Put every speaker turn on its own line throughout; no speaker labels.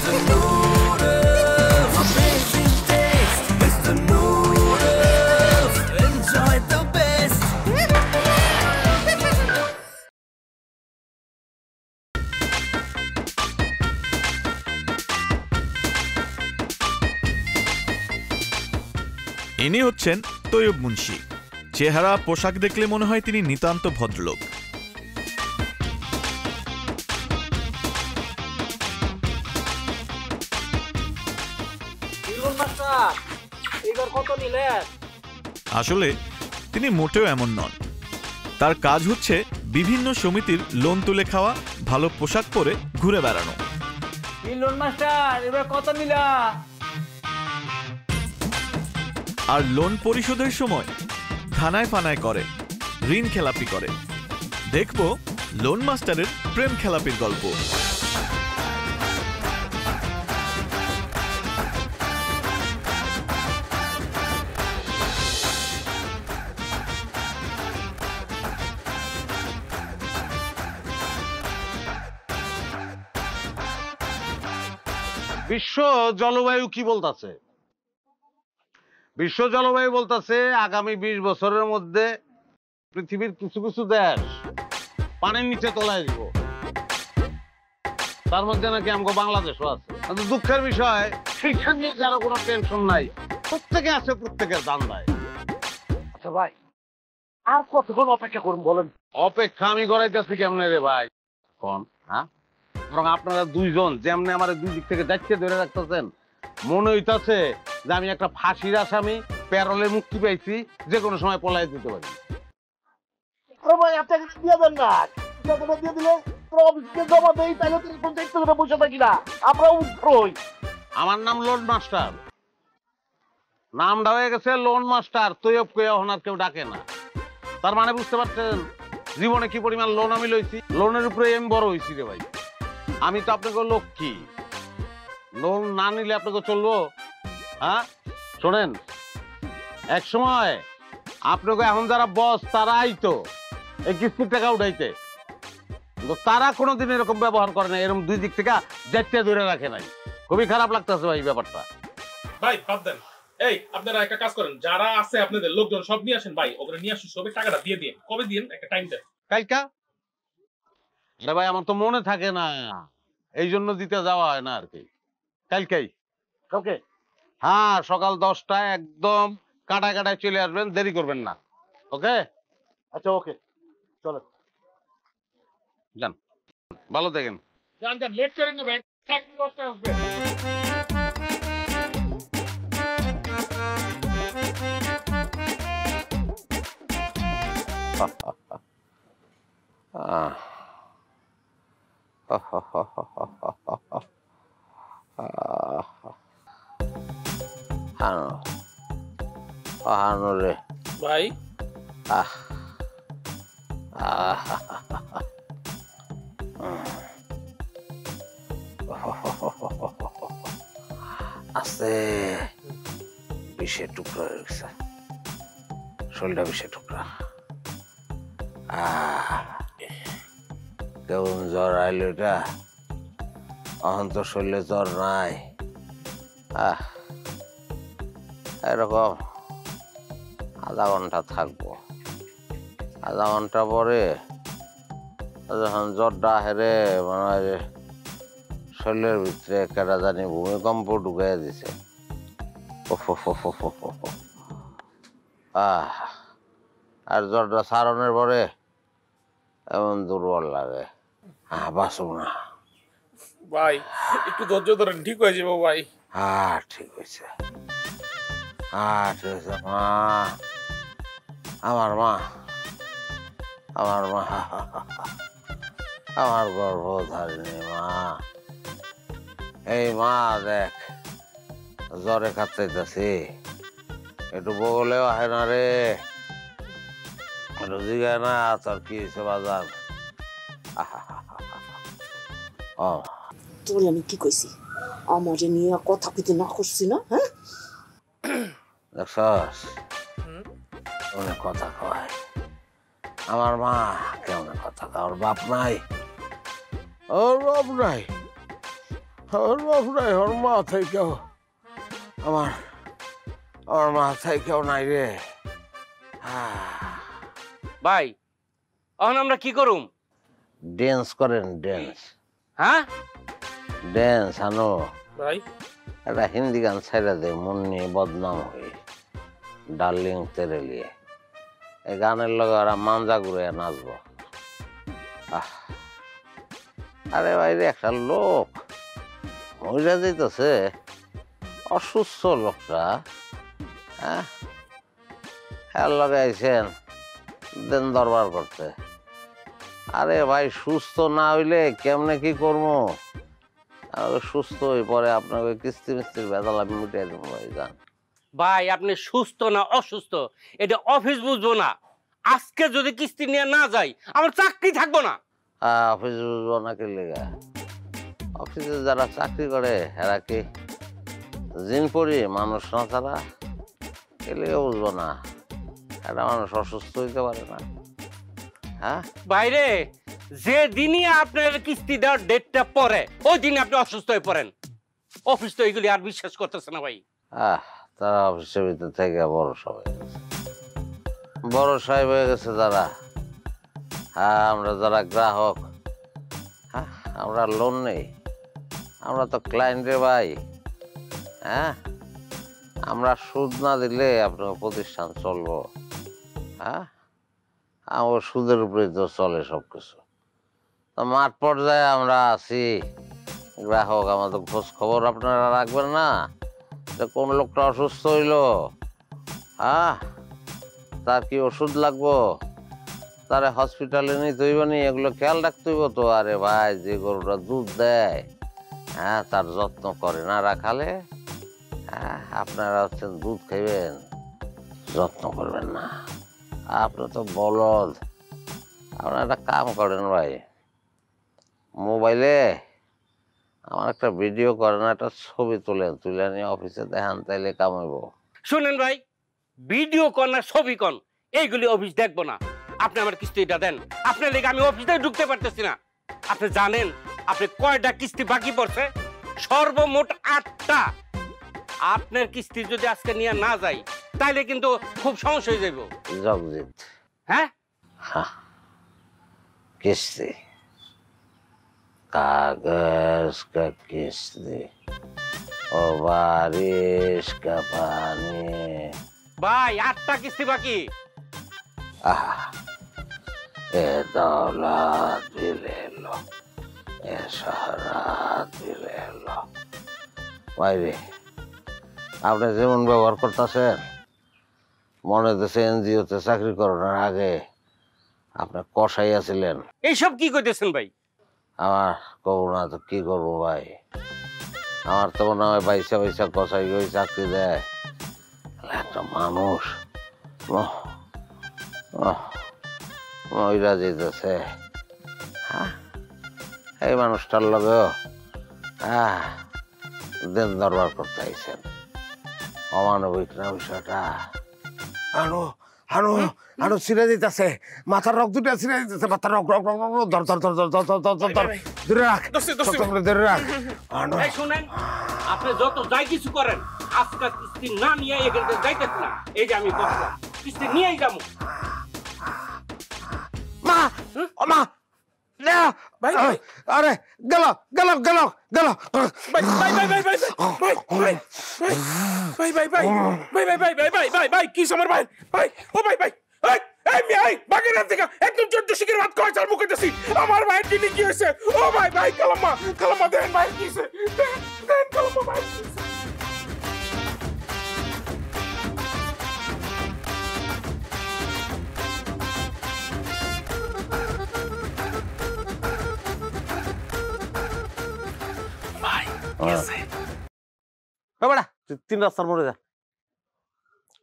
the noodles. Amazing taste. It's the noodles. Enjoy the best.
ইনি হচ্ছেন তৈয়ব মুন্সি। চেহারা পোশাক দেখলে মনে হয় তিনি নিতান্ত ভদ্রলোক। আসলে তিনি মোটেও এমন নন। তার কাজ হচ্ছে বিভিন্ন সমিতির লোন তুলে খাওয়া, ভালো পোশাক পরে ঘুরে বেড়ানো। আর লোন পরিশোধের সময় থানায় ফানায় করে, ঋণ খেলাপি করে। দেখব লোন মাস্টারের প্রেম খেলাপির গল্প।
বিশ্ব জলবায়ু কি বলতেছে? বিশ্ব জলবায়ু বলতেছে আগামী 20 বছরের মধ্যে পৃথিবীর কিছু কিছু দেশ পানির নিচে তলায় দিব। তার মধ্যে নাকি আমাকে বাংলাদেশও আছে। দুঃখের বিষয়, শিক্ষা নিয়ে যারা কোনো টেনশন নাই, প্রত্যেকে আছে প্রত্যেকের দান্দায়। আচ্ছা ভাই, আর কতক্ষণ অপেক্ষা করুন বলেন? অপেক্ষা আমি করাইতেছি কেমনে রে ভাই? কোন হ্যাঁ, বরং আপনারা দুইজন যেমনি আমার দুই দিক থেকে দায়িত্ব ধরে রাখতেছেন, মনে হইতাছে যে আমি একটা ফাঁসির আসামি, প্যারোলে মুক্তি পাইছি, যে কোনো সময় পলাই দিতে পারি।
ভাই আপনাকে দিয়ে দেন না, দিয়ে দিলে জমা দেই, তাহলে দেখতে বসে থাকি না, আমরা উঠ্রই।
আমার নাম লোন মাস্টার, নামটা হয়ে গেছে লোন মাস্টার। তৈয়ব কইয়া ওনার কেউ ডাকে না। তার মানে বুঝতে পারছেন জীবনে কি পরিমাণ লোন আমি লইছি। লোনের উপরে আমি বড় হয়েছি রে ভাই। আমি তো আপনাকে লক্ষ্মী, লোন না নিলে আপনাকে চলবো? হ্যাঁ শোনেন, এক সময় আপনাকে এখন যারা বস তারা আইতো এই কিস্তির টাকা উঠাইতে, কিন্তু তারা কোনোদিন এরকম ব্যবহার করে না, এরকম দুই দিক থেকে দায়িত্ব ধরে রাখে নাই। খুবই খারাপ লাগতেছে ভাই ব্যাপারটা।
ভাই বাদ দেন, এই আপনারা একটা কাজ করেন, যারা আছে আপনাদের লোকজন সব নিয়ে আসেন ভাই, ওগুলো নিয়ে আসুন, সবে টাকাটা দিয়ে দিন। কবে দিন একটা টাইম দেন?
কালকা? আরে ভাই আমার তো মনে থাকে না, এই জন্য দিতে যাওয়া হয় না আর কি। কালকেই?
ওকে
হ্যাঁ, সকাল 10টায় একদম কাটায় কাটায় চলে আসবেন, দেরি করবেন না। ওকে?
আচ্ছা ওকে, চলো
যান, ভালো থাকেন।
যান যান, লেট করেন না ভাই, 10টা আসবে।
রে
ভাই
আছে বিষের টুকরা হয়ে গেছে, শরীরটা বিষের টুকরা। কেমন জ্বর আইলো এটা? এখন তো শরীরে জ্বর নাই। এরকম আধা ঘন্টা থাকবো, আধা ঘন্টা পরে যখন জ্বরটা হেরে মনে হয় যে শরীরের ভিতরে কেটা জানি ভূমিকম্প ঢুকাই দিছে। আর জ্বরটা সারানোর পরে এমন দুর্বল লাগে, বাঁচব না।
ভাই একটু ধৈর্য ধরেন, ঠিক হয়ে যাবো ভাই।
ঠিক হয়েছে, ঠিক হয়েছে। মা, আমার মা, আমার মা, আমার গর্ভধারিণী মা। এই মা দেখ, জ্বরে কাঁদতেছি, একটু বগলেও আহে না রে, একটু জিগায় না তোর কি হয়েছে বাজার।
তোরে আমি কি কইছি, আমারে নিয়ে কথা কইতে না করছি না? হ্যাঁ
দেখছস অনেক কথা কয়। আমার মা কেমন কথা কয়, ওর বাপ নাই, ওর বাপ নাই,
ওর বাপ নাই, ওর মাথায় কেউ আমার আমার মাথায় কেউ নাই রে।
ভাই এখন আমরা কি করুম?
ড্যান্স করেন, ড্যান্স।
হ্যাঁ
ড্যান্স আনো।
ভাই
একটা হিন্দি গান ছাইড়া দে, মুন্নি বদনাম হয়ে, ডার্লিং তেরে লিয়ে। এই গানের লগে ওরা মাঞ্জা ঘুরে নাচবো। আরে বাইরে একটা লোক মহিলা দিতেছে, অসুস্থ লোকটা। হ্যাঁ, হ্যাঁ লগে আইছেন দেন দরবার করতে। আরে ভাই সুস্থ না হইলে কেমনে কি করবো? সুস্থ হয়ে পরে আপনাকে কিস্তি মিস্তির বেদাল আমি মিটিয়ে দেবো। ভাই যান
ভাই, আপনি সুস্থ না অসুস্থ এটা অফিস বুঝবো না। আজকে যদি কিস্তি নিয়ে না যাই আমার চাকরি থাকবো না।
অফিস বুঝবো না কি লেগা? অফিসে যারা চাকরি করে এরা কি জিন পড়ি মানুষ না? তারা কে লেগে বুঝবো না? একটা মানুষ অসুস্থ হইতে পারে না? হ্যাঁ
বাইরে যে দিনই আপনার কিস্তি দেওয়ার ডেটটা পরে ওই দিনে আপনি অসুস্থ হয়ে পড়েন। অফিস তো এগুলি আর বিশ্বাস করতেছে না ভাই।
তারা অফিসের ভিতর থেকে বড় সাহেব হয়ে গেছে, বড় সাহেব হয়ে গেছে যারা। হ্যাঁ, আমরা যারা গ্রাহক, হ্যাঁ আমরা লোন নেই, আমরা তো ক্লায়েন্টের ভাই। হ্যাঁ, আমরা সুদ না দিলে আপনার প্রতিষ্ঠান চলবো? হ্যাঁ, আমার সুদের উপরে তো চলে সবকিছু। তো মাঠ পর্যায়ে আমরা আছি গ্রাহক, আমাদের খোঁজ খবর আপনারা রাখবেন না যে কোন লোকটা অসুস্থ হইলো, হ্যাঁ তার কি ওষুধ লাগবো, তারে হসপিটালে নিতে হইব নি, এগুলো খেয়াল রাখতে হইব তো। আরে ভাই, যে গরুটা দুধ দেয়, হ্যাঁ তার যত্ন করে না রাখালে, হ্যাঁ আপনারা হচ্ছেন দুধ খাইবেন, যত্ন করবেন না। আপনি তো বলদ। আপনারা একটা কাম করেন ভাই, মোবাইলে আমার একটা ভিডিও করেন, একটা ছবি তুলে নিয়ে অফিসে দেখান, তাইলে কামাইব।
শুনেন ভাই, ভিডিও কন না ছবি কন এইগুলি অফিস দেখবো না। আপনি আমার কিস্তিটা দেন, আপনার লেগে আমি অফিসে ঢুকতে পারতেছি না। আপনি জানেন আপনি কয়টা কিস্তি বাকি পড়ছে? সর্বমোট 8টা। আপনার কিস্তি যদি আজকে নিয়ে না যাই তাইলে কিন্তু খুব সমস্যা হয়ে যাইব।
জগজিৎ,
হ্যাঁ
হ্যাঁ কিস্তি, कागज का किस्ती ও বারিশ কা পানি।
ভাই 8টা কিস্তি বাকি।
এ দৌলত भी ले लो, এ শহরত भी ले लो। ভাইরে, আপনি যেমন ব্যবহার করতেছেন মনে হচ্ছে এনজিওতে চাকরি করানোর আগে আপনি কষাই আছিলেন।
এইসব কি কইতেছেন ভাই?
আমার কব না তো কি করবো ভাই, আমার তো মনে হয় পয়সা পয়সা কষাই গই চাকরি দেয়। একটা মানুষ মহিলা যেতেছে, হ্যাঁ এই মানুষটার লগেও দেন দরবার করতে আইছেন। অমানবিক না বিষয়টা?
আনো আনো আনো ছিঁড়ে দিতেছে, মাথার রক দুটো ছিঁড়ে দিতেছে, মাথার রক রক রক রক ধর ধর ধর ধর ধর ধর ধর ধর ধর ধরে রাখ, ধরে রাখ। আনো
এই শুনেন, আপনি যত যাই কিছু করেন আজকে কিস্তি না নিয়ে এখান থেকে যাইতেছ না। এই যে আমি বলছি কিস্তি নিয়েই যাবো।
মা ও মা না ভাই, আরে গেল গেল গেল গেল
ভাই ভাই ভাই ভাই ভাই ভাই ভাই ভাই ভাই ভাই ভাই ভাই ভাই ভাই ভাই ভাই কি সমর ভাই ভাই ও ভাই ভাই এই এই মিয়াই বাগের থেকে একদম 14 শিকের ভাত খাওয়া চাল মুখে দিছি। আমার ভাই দিনে কি হইছে? ও ভাই ভাই কালাম্মা দেন ভাই কি হইছে? দেন কালাম্মা ভাই।
বেড়া তুই 3 রাস্তার মোড়ে যা,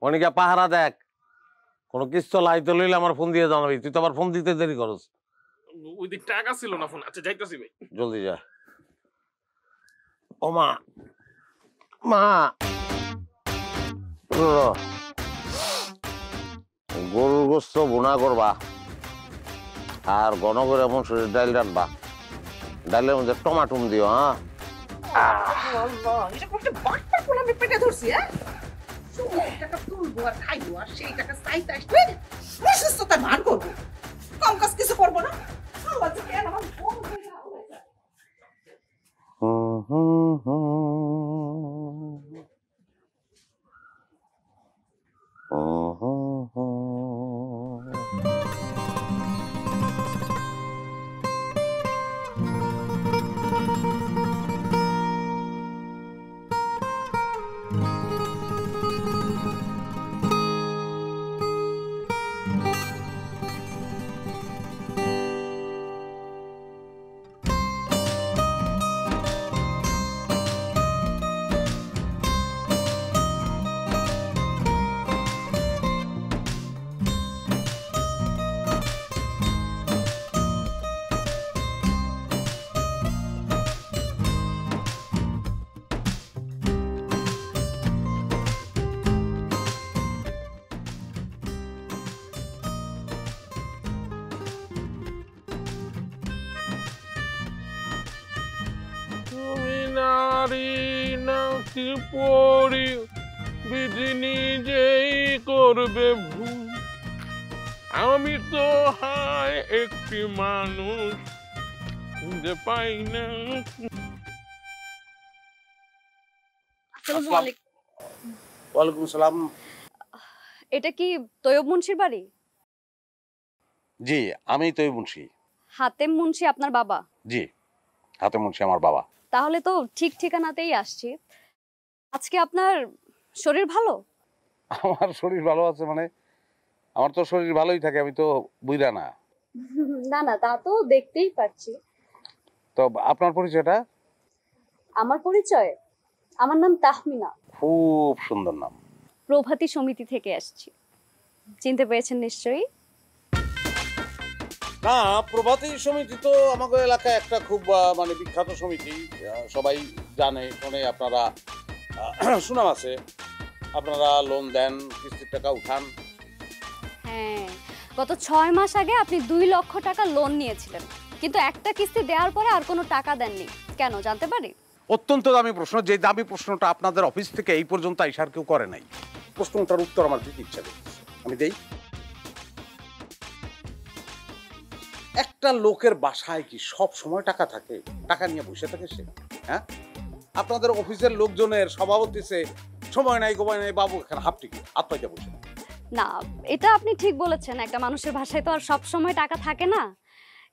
অনেকে পাহারা দেখ, কোনো কিছু লাইতে লইলে আমার ফোন দিয়ে জানাবি। তুই তো আবার ফোন দিতে দেরি করস।
ওই দিক টাকা ছিল না ফোন। আচ্ছা যাইতাছি ভাই,
জলদি যা।
ও মা মা
গরুর গোস্ত বোনা করবা আর ঘন করে মসুরির ডাল রাখবা। ডালের মধ্যে টমাটুম দিও, হ্যাঁ
এটা করতে বাটপার কোন আমি পেটে ধরছি হ্যাঁ টাকা তুলবো আর খাইবো আর সেই টাকা চাইতে আসবে অসুস্থতা ভান করবো কম কাজ কিছু করবো না আল্লাহ যে কেন আমার ফোন হয়ে যায়
তুমি নারী নাকি পড়ি বিধি নিজেই করবে ভুল আমি তো হায় একটি মানুষ খুঁজে পাই না।
ওয়ালাইকুম সালাম।
এটা কি তৈয়ব মুন্সির বাড়ি?
জি, আমি তৈয়ব মুন্সি।
হাতেম মুন্সি আপনার বাবা?
জি, হাতেম মুন্সি আমার বাবা।
তাহলে তো ঠিক ঠিকানাতেই আসছি। আজকে আপনার শরীর ভালো?
আমার শরীর ভালো আছে মানে আমার তো শরীর ভালোই থাকে, আমি তো বুইড়া না।
না না, তা তো দেখতেই পাচ্ছি।
তো আপনার পরিচয়টা?
আমার পরিচয়, আমার নাম তাহমিনা।
খুব সুন্দর নাম।
প্রভাতী সমিতি থেকে আসছি, চিনতে পেরেছেন নিশ্চয়ই।
না, প্রভাতী সমিতি তো আমাদের এলাকায় একটা খুব মানে বিখ্যাত সমিতি, সবাই জানে শোনে, আপনারা সুনাম আছে, আপনারা লোন দেন, কিস্তির টাকা উঠান।
হ্যাঁ, গত 6 মাস আগে আপনি 2 লক্ষ টাকা লোন নিয়েছিলেন, কিন্তু একটা কিস্তি দেওয়ার পরে আর কোনো টাকা দেননি কেন জানতে পারি?
অত্যন্ত দামি প্রশ্ন, যে দামি প্রশ্নটা আপনাদের অফিস থেকে এই পর্যন্ত আইসার কেউ করে নাই। প্রশ্নটার উত্তর আমার দিতে ইচ্ছা করছে, আমি দেই। একটা লোকের বাসায় কি সব সময় টাকা থাকে? টাকা নিয়ে বসে থাকে সে? হ্যাঁ, আপনাদের অফিসের লোকজনের স্বভাব হচ্ছে সময় নাই গোবাই নাই, বাবু এখানে হাফ টিকিট হাত পাইতে বসে।
না, এটা আপনি ঠিক বলেছেন, একটা মানুষের ভাষায় তো আর সব সময় টাকা থাকে না।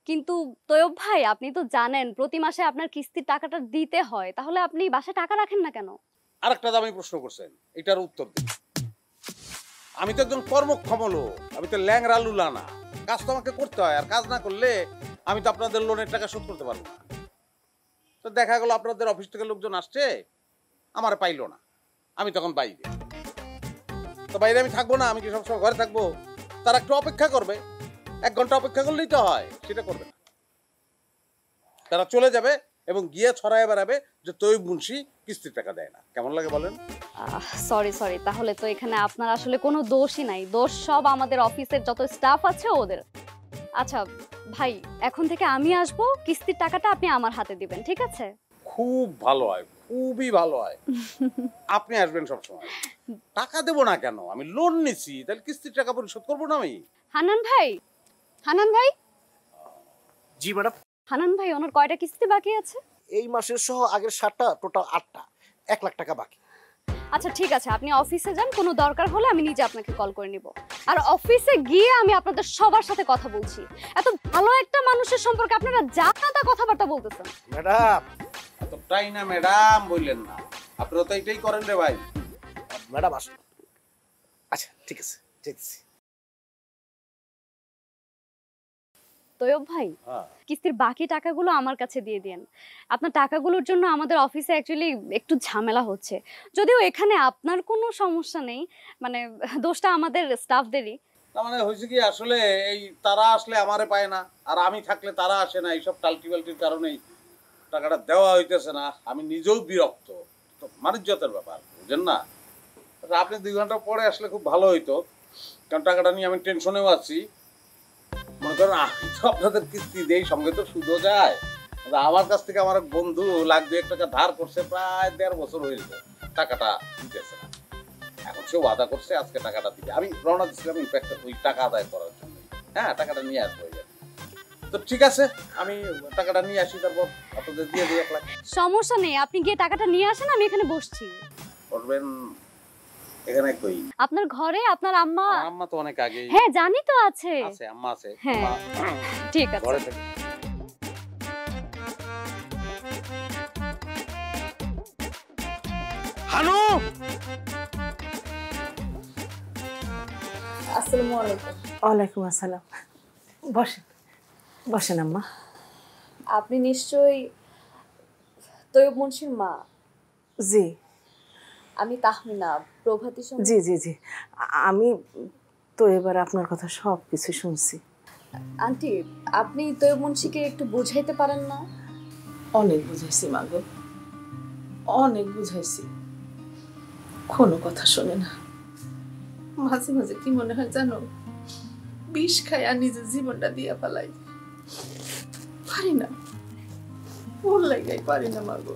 কিন্তু তৈয়ব ভাই, আপনি তো জানেন প্রতি মাসে আপনার কিস্তির টাকাটা দিতে হয়, তাহলে আপনি বাসায় টাকা রাখেন না কেন?
আরেকটা দামি প্রশ্ন করছেন, এটার উত্তর দিন। আমি তো একজন কর্মক্ষম লোক, আমি তো ল্যাংরা লুলা না। কাজ তো আমাকে করতে হয়, আর কাজ না করলে আমি তো আপনাদের লোনের টাকা শোধ করতে পারবো না। তো দেখা গেল আপনাদের অফিস থেকে লোকজন আসছে, আমার পাইলো না, আমি তখন বাইরে। তো বাইরে আমি থাকবো না, আমি কি সবসময় ঘরে থাকবো? তারা একটু অপেক্ষা করবে, 1 ঘন্টা অপেক্ষা করলেই তো হয়, সেটা করবে না। তারা চলে যাবে এবং গিয়ে ছড়ায় বেড়াবে যে তৈয়ব মুন্সি কিস্তির টাকা দেয় না। কেমন লাগে বলেন?
সরি, তাহলে তো এখানে আপনার আসলে কোনো দোষই নাই, দোষ সব আমাদের অফিসের যত স্টাফ আছে ওদের। আচ্ছা ভাই, এখন থেকে আমি আসবো, কিস্তির টাকাটা আপনি আমার হাতে দিবেন, ঠিক আছে?
খুব ভালো হয়, খুবই ভালো হয়। আপনি আসবেন সবসময়। টাকা দেবো না কেন? আমি লোন নিছি, তাহলে কিস্তির টাকা পরিশোধ করবো না আমি?
হান্নান ভাই, হান্নান ভাই।
জি ম্যাডাম।
হান্নান ভাই, ওনার কয়টা কিস্তি বাকি আছে?
এই মাসের সহ আগের 7টা, টোটাল 8টা, 1 লাখ টাকা বাকি।
আচ্ছা ঠিক আছে, আপনি অফিসে যান, কোনো দরকার হলে আমি নিজে আপনাকে কল করে নিব। আর অফিসে গিয়ে আমি আপনাদের সবার সাথে কথা বলছি। এত ভালো একটা মানুষের সম্পর্কে আপনারা যা তা কথাবার্তা বলতেছেন।
ম্যাডাম,
এতটাই না ম্যাডাম বললেন না, আপনারা তো এটাই করেন রে ভাই।
ম্যাডাম আসুন। আচ্ছা ঠিক আছে, ঠিক আছে।
তৈয়ব ভাই, কিস্তির বাকি টাকাগুলো আমার কাছে দিয়ে দেন। আপনার টাকাগুলোর জন্য আমাদের অফিসে অ্যাকচুয়ালি একটু ঝামেলা হচ্ছে, যদিও এখানে আপনার কোনো সমস্যা নেই, মানে দোষটা আমাদের স্টাফদেরই।
তার মানে হয়েছে কি, আসলে এই তারা আসলে আমারে পায় না, আর আমি থাকলে তারা আসে না, এইসব টালটিবালটির কারণেই টাকাটা দেওয়া হইতেছে না। আমি নিজেও বিরক্ত, তো মানিজ্যতের ব্যাপার, বুঝেন না? আপনি 2 ঘন্টা পরে আসলে খুব ভালো হইতো, কারণ টাকাটা নিয়ে আমি টেনশনেও আছি। মনে করেন আমি তো আপনাদের কিস্তি দেই, সঙ্গে তো সুদও যায়, আমার কাছ থেকে আমার এক বন্ধু $1,00,000 ধার করছে, প্রায় 1.5 বছর হয়েছে, টাকাটা দিতেছে না। এখন সে ওয়াদা করছে আজকে টাকাটা দিবে। আমি রওনা দিচ্ছিলাম ইনফ্যাক্ট ওই টাকা আদায় করার জন্য। হ্যাঁ, টাকাটা নিয়ে আসবো। তো ঠিক আছে, আমি টাকাটা নিয়ে আসি, তারপর আপনাদের দিয়ে দিই 1 লাখ।
সমস্যা নেই, আপনি গিয়ে টাকাটা নিয়ে আসেন, আমি এখানে বসছি।
করবেন এখানে কই?
আপনার ঘরে আপনার আম্মা।
আমার আম্মা তো অনেক আগে।
হ্যাঁ জানি তো আছে।
আছে, আম্মা আছে।
হ্যাঁ ঠিক আছে।
ঘরে থেকে
হানু,
আসসালামু আলাইকুম। ওয়ালাইকুম আসসালাম। বসেন বসেন আম্মা।
আপনি নিশ্চয়ই তৈয়ব মুন্সির মা?
জি।
আমি তাহমিনা, প্রভাতী।
জি জি জি, আমি তো এবার আপনার কথা সব কিছু শুনছি।
আন্টি, আপনি তৈয়ব মুন্সিকে একটু বুঝাইতে পারেন না?
অনেক বুঝাইছি মাগো, অনেক বুঝাইছি, কোনো কথা শোনে না। মাঝে মাঝে কি মনে হয় জানো, বিষ খায় আর নিজের জীবনটা দিয়ে ফেলাই। পারি না, ওর লাগাই পারি না মাগো।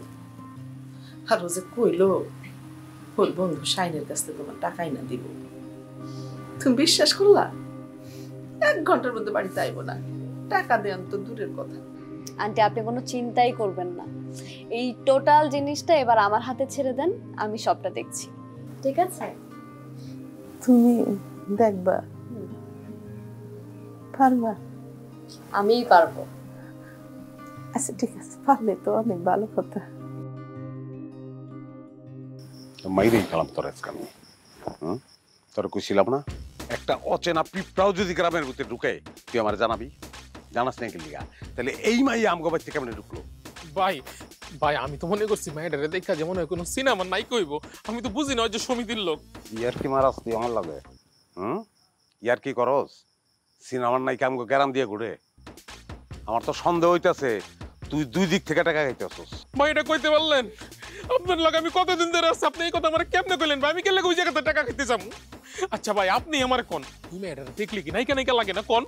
আর ও যে কইলো ওর বন্ধু শাইনের কাছ থেকে তোমার টাকাই না দিব, তুমি বিশ্বাস করলা? 1 ঘন্টার মধ্যে বাড়িতে আইব না, টাকা দেন তো দূরের কথা।
আন্টি, আপনি কোনো চিন্তাই করবেন না, এই টোটাল জিনিসটা এবার আমার হাতে ছেড়ে দেন, আমি সবটা দেখছি। ঠিক আছে?
তুমি দেখবা পারবা?
আমিই পারবো।
আচ্ছা ঠিক আছে, পারলে তো অনেক ভালো কথা।
মাইরেই গেলাম তোর আজকে আমি। তোর কইছিলাম না, একটা অচেনা পিঁপড়াও যদি গ্রামের ভিতরে ঢুকে তুই আমার জানাবি। জানাস না কি লিগা? তাহলে এই মাই আমগো বাড়িতে কেমনে ঢুকলো?
ভাই ভাই, আমি তো মনে করছি মায়ের দেখা যেমন কোনো সিনেমা নাই কইব, আমি তো বুঝি না যে সমিতির লোক।
ইয়ার কি মারাস তুই আমার লাগে? ইয়ার কি করস? সিনেমার নাইকে আমগো গ্যারাম দিয়ে ঘুরে। আমার তো সন্দেহ হইতাছে তুই 2 দিক থেকে টাকা খাইতেছস।
ভাই এটা কইতে পারলেন? আপনার লাগে আমি কতদিন ধরে আছি, আপনি এই কথা আমার কেমনে কইলেন ভাই? আমি কেন ওই জায়গাতে টাকা খেতে যাবো? আচ্ছা ভাই, আপনি আমার কোন তুমি এটা দেখলি কি নাইকা নাইকা লাগে না কোন?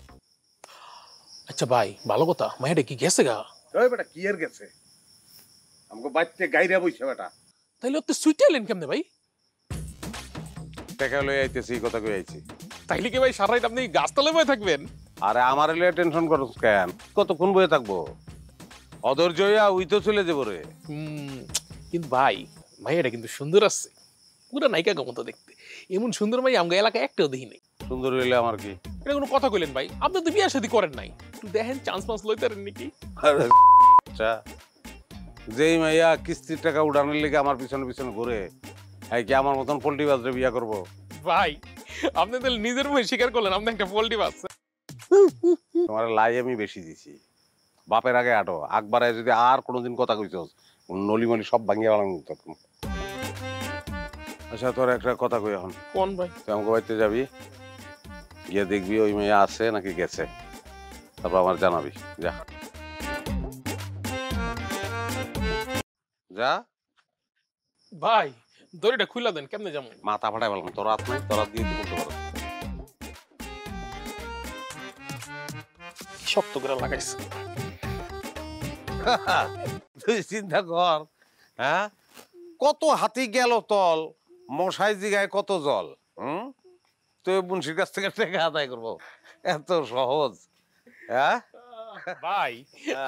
আচ্ছা ভাই, ভালো কথা, মায়ের কি গেছে গা?
ওই বেটা কি এর গেছে? আমগো বাইতে গাইরা বইছে বেটা।
তাইলে ওতে সুইটাইলেন কেমনে ভাই?
টাকা লই আইতেছি, এই কথা কই আইছি।
তাইলে কি ভাই সারা রাত আপনি গাছতলায় বসে থাকবেন?
আরে আমার লইয়া টেনশন করছ কেন? কতক্ষণ বসে থাকবো? অধৈর্য হইয়া উই তো চলে যাবো রে।
কিন্তু ভাই, মাইয়াটা কিন্তু সুন্দর আছে, পুরা নায়িকা মতো দেখতে। এমন সুন্দর মাই আমগো এলাকায় একটাও দেখি নাই।
সুন্দর হইলে আমার কি?
এটা কোনো কথা কইলেন ভাই? আপনি তো বিয়ে শাদী করেন নাই, একটু দেখেন চান্স মান্স লইতারেন নাকি?
আচ্ছা, যেই মাইয়া কিস্তির টাকা উড়ানোর লেগে আমার পিছনে পিছনে ঘুরে, এই কি আমার মতন পোল্ট্রি বাজরে বিয়া করবো?
ভাই আপনি তাহলে নিজের মুখে স্বীকার করলেন আপনি একটা পোল্ট্রি বাজ।
তোমার লাই আমি বেশি দিছি, বাপের আগে আটো আকবারে যদি আর কোনোদিন কথা কইছস নলিমলি সব ভাঙিয়ে বানানো তখন। আচ্ছা তোর একটা কথা কই এখন।
কোন ভাই?
তুই আমাকে বাড়িতে যাবি, গিয়ে দেখবি ওই মেয়ে আছে নাকি গেছে, তারপর আমার জানাবি। যা যা।
ভাই দড়িটা খুইলা দেন, কেমনে যাবো?
মাথা ফাটাই বললাম, তোর হাত নাই, তোর হাত দিয়ে বলতে পারো।
শক্ত করে লাগাইছে।
তুই চিন্তা কর, হ্যাঁ কত হাতি গেল তল, মশাই জিগায় কত জল। তুই মুন্সির কাছ থেকে টাকা আদায় করবো, এত সহজ? হ্যাঁ
ভাই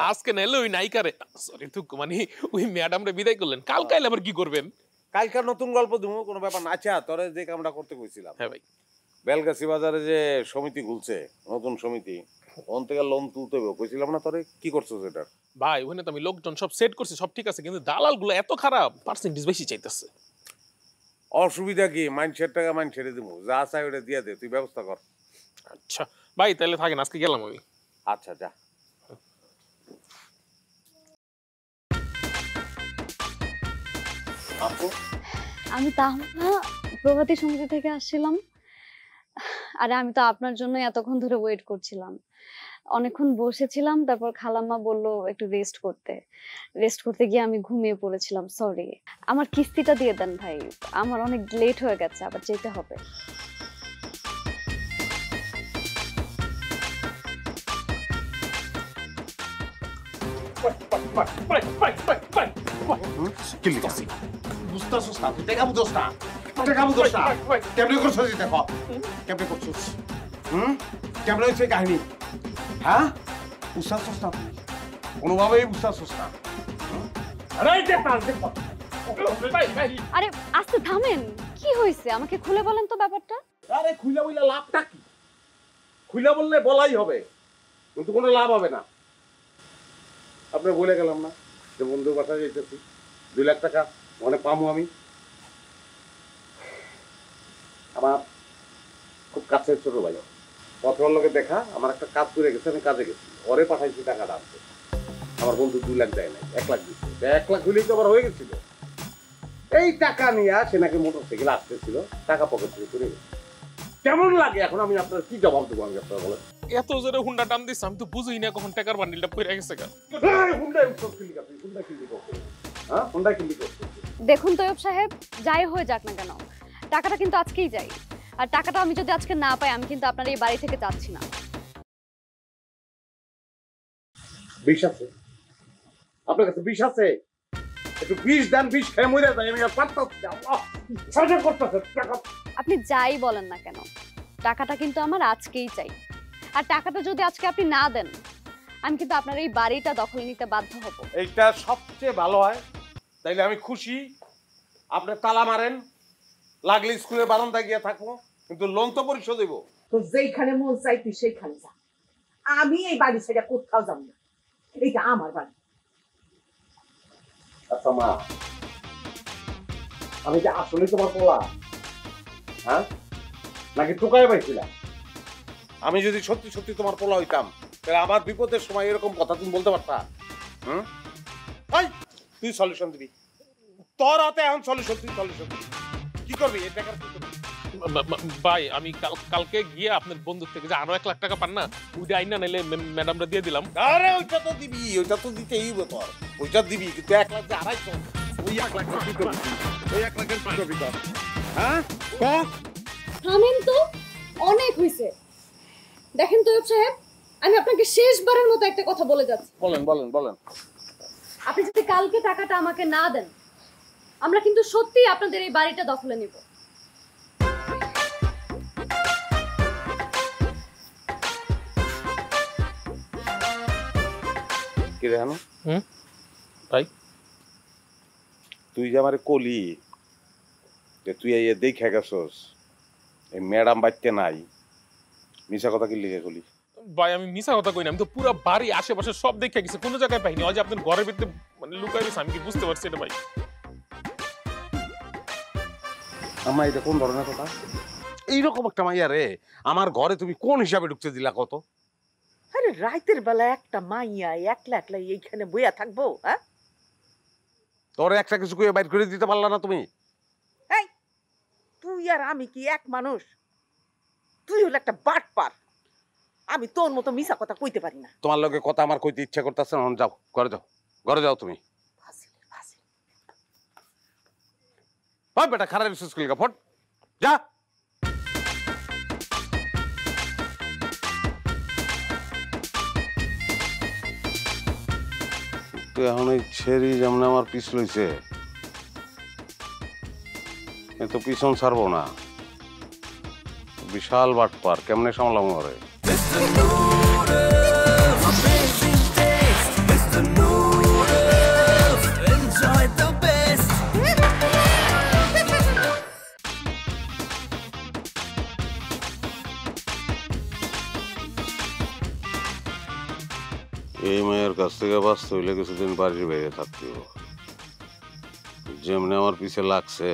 আজকে নাইলে ওই নায়িকারে, সরি তো মানে ওই ম্যাডামরে বিদায় করলেন, কাল কাইলে আবার কি করবেন?
কালকার নতুন গল্প দিব, কোনো ব্যাপার না। আচ্ছা তোরে যে কামটা করতে কইছিলাম,
হ্যাঁ ভাই,
বেলগাছি বাজারে যে সমিতি খুলছে, নতুন সমিতি, ওন থেকে লোন তুলতে হবে কইছিলাম না তোরে, কি করছো সেটা?
ভাই ওখানে তো আমি লোকজন সব সেট করছি, সব ঠিক আছে, কিন্তু দালাল গুলো এত খারাপ, পার্সেন্টেজ বেশি চাইতেছে।
অসুবিধা কি? মাইন্ডসেট টাকা মাইন্ড ছেড়ে দিব, যা চাই ওটা দিয়ে দে, তুই ব্যবস্থা কর।
আচ্ছা ভাই তাহলে থাকেন, আজকে গেলাম আমি।
আচ্ছা যা।
আমি তাহমিনা, প্রভাতী সমিতি থেকে আসছিলাম। আরে আমি তো আপনার জন্য এতক্ষণ ধরে ওয়েট করছিলাম, অনেকক্ষণ বসেছিলাম, তারপর খালাম্মা বললো একটু রেস্ট করতে গিয়ে আমি ঘুমিয়ে পড়েছিলাম। সরি, আমার কিস্তিটা দিয়ে দেন ভাই, আমার অনেক লেট হয়ে গেছে, আবার যেতে হবে।
কিল্লি কাছি বুঝতাছস না তুই টাকা বুঝছ না টাকা বুঝছ না কেমনে করছস এটা কর কেমনে করছস কেমনে হইছে কাহিনী হ্যাঁ বুঝতাছস না কোনোভাবেই বুঝতাছস না
আরে আস্তে থামেন, কি হয়েছে আমাকে খুলে বলেন তো ব্যাপারটা।
আরে খুইলা বইলা লাভটা কি? খুইলা বললে বলাই হবে, কিন্তু কোনো লাভ হবে না। আপনি বলে গেলাম না যে বন্ধুর বাসায় যাইতেছি, 2 লাখ টাকা মানে পামু আমি। আমার খুব কাছের ছোট ভাই, পথর লোকে দেখা আমার একটা কাজ করে গেছে, আমি কাজে গেছি, ওরে পাঠাইছি টাকাটা আনতে। আমার বন্ধু 2 লাখ দেয় নাই, 1 লাখ দিচ্ছে। 1 লাখ হইলেই তো আবার হয়ে গেছিল। এই টাকা নিয়ে সে নাকি মোটরসাইকেল আসতেছিল, টাকা পকেট থেকে চলে গেছে। কেমন লাগে এখন আমি আপনার কি জবাব দেবো? আমি আপনার বলেন,
এত জোরে হুন্ডা টান দিস আমি তো বুঝই না কখন টাকার বান্ডিলটা পড়ে গেছে।
দেখুন তৈয়ব সাহেব, যাই হয়ে যাক না কেন, টাকাটা কিন্তু আজকেই যাই। আর টাকাটা আমি যদি আজকে না পাই, আমি কিন্তু আপনার এই বাড়ি থেকে যাচ্ছি না।
বিষ আছে আপনার কাছে? বিষ আছে? একটু বিষ দেন, বিষ খেয়ে মরে যায়। আমি আর পারতাছি না।
আপনি যাই বলেন না কেন, টাকাটা কিন্তু আমার আজকেই চাই। আর টাকাটা যদি আজকে আপনি না দেন, আমি কিন্তু আপনার এই বাড়িটা দখল নিতে বাধ্য হব।
এইটা সবচেয়ে ভালো হয়, তাইলে আমি খুশি। আপনি তালা মারেন, লাগলে স্কুলের বারান্দায় গিয়ে থাকবো, কিন্তু লোন তো পরিশোধ দেবো।
তো যেইখানে মন চাই তুই সেইখানে যা, আমি এই বাড়ি ছেড়ে কোথাও যাব না। এইটা আমার বাড়ি।
আচ্ছা মা, আমি যে আসলে তোমার পোলা, হ্যাঁ নাকি টোকায় পাইছিলাম? আমি যদি সত্যি সত্যি তোমার পোলা হইতাম, তাহলে আমার বিপদের সময় এরকম কথা তুমি বলতে পারতা? তুই সলিউশন দিবি, তোর হাতে এখন সলিউশন। তুই সলিউশন দিবি, কি করবি? এই টাকার কি করবি?
ভাই আমি কালকে গিয়ে আপনার বন্ধুর থেকে যে আরো 1 লাখ টাকা পান না, ওইটা আইনা নাইলে ম্যাডামরা দিয়ে দিলাম।
আরে ওইটা তো দিবি, ওইটা তো দিতেই হবে তোর, ওইটা দিবি। কিন্তু 1 লাখ যে 250, ওই 1 লাখ কি করবি? ওই 1 লাখের কি করবি তোর? হ্যাঁ
থামেন তো, অনেক হয়েছে। দেখেন তৈয়ব সাহেব, আমি আপনাকে শেষবারের মতো একটা কথা বলে যাচ্ছি।
বলেন বলেন বলেন।
আপনি যদি কালকে টাকাটা আমাকে না দেন, আমরা কিন্তু সত্যিই আপনাদের এই বাড়িটা দখলে নিব।
কি রে হানু?
ভাই
তুই যে আমারে কলি যে তুই এই দেখে গেছস এই ম্যাডাম বাড়িতে নাই, মিছা কথা কি লিখে কলি?
ভাই আমি মিছা কথা কই না, আমি তো পুরো বাড়ি আশেপাশে সব দেখে গেছি, কোনো জায়গায় পাইনি। ওই যে আপনার ঘরের ভিতরে মানে লুকাই গেছে, আমি কি বুঝতে পারছি এটা? ভাই
আমার এটা কোন ধরনের কথা? এইরকম একটা মাইয়া রে আমার ঘরে তুমি কোন হিসাবে ঢুকতে দিলা কত?
আরে রাতের বেলা একটা মাইয়া একলা একলা এইখানে বইয়া থাকবো? হ্যাঁ,
তোর একটা কিছু কইয়া বাইর করে দিতে পারলা না তুমি?
এই তুই আর আমি কি এক মানুষ? তুই হলো একটা বাটপার, আমি তোর মতো মিছা কথা কইতে পারি না।
তোমার লগে কথা আমার কইতে ইচ্ছা করতেছে না। যাও ঘরে যাও, ঘরে যাও তুমি। ভাই বেটা খারাপ স্কুল গা ফট যা। তুই এখন এই ছেড়ি যেমন আমার পিছ লইছে, এ তো পিছন ছাড়বো না। বিশাল বাটপার, কেমনে সামলাম ঘরে?
Enjoy the best.
এই মেয়ের কাছ থেকে বাঁচতে হইলে কিছুদিন বাড়ির বাইরে থাকতে হবে। যেমনি আমার পিছে লাগছে,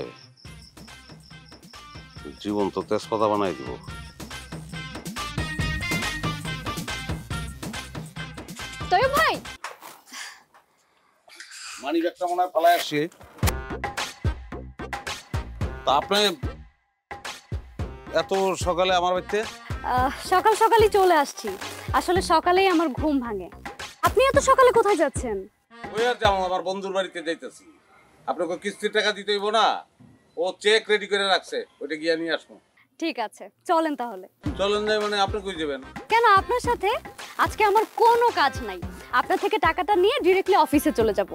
জীবন তো তেজপাতা বানাই দিব।
তৈয়ব ভাই,
মানি ব্যাগটা মনে হয় পালায় আসছে। তা আপনি এত সকালে আমার বাড়িতে?
সকাল সকালই চলে আসছি। আসলে সকালেই আমার ঘুম ভাঙে। আপনি এত সকালে কোথায় যাচ্ছেন?
ওই আর যাবো, আমার বন্ধুর বাড়িতে যাইতেছি। আপনাকে কিস্তির টাকা দিতে হইব না, ও চেক রেডি করে রাখছে, ওইটা গিয়ে নিয়ে আসবো।
ঠিক আছে, চলেন তাহলে।
চলেন যাই মানে আপনি কই যাবেন?
কেন, আপনার সাথে আজকে আমার কোনো কাজ নাই। আপনার থেকে টাকাটা নিয়ে ডিরেক্টলি অফিসে চলে যাব।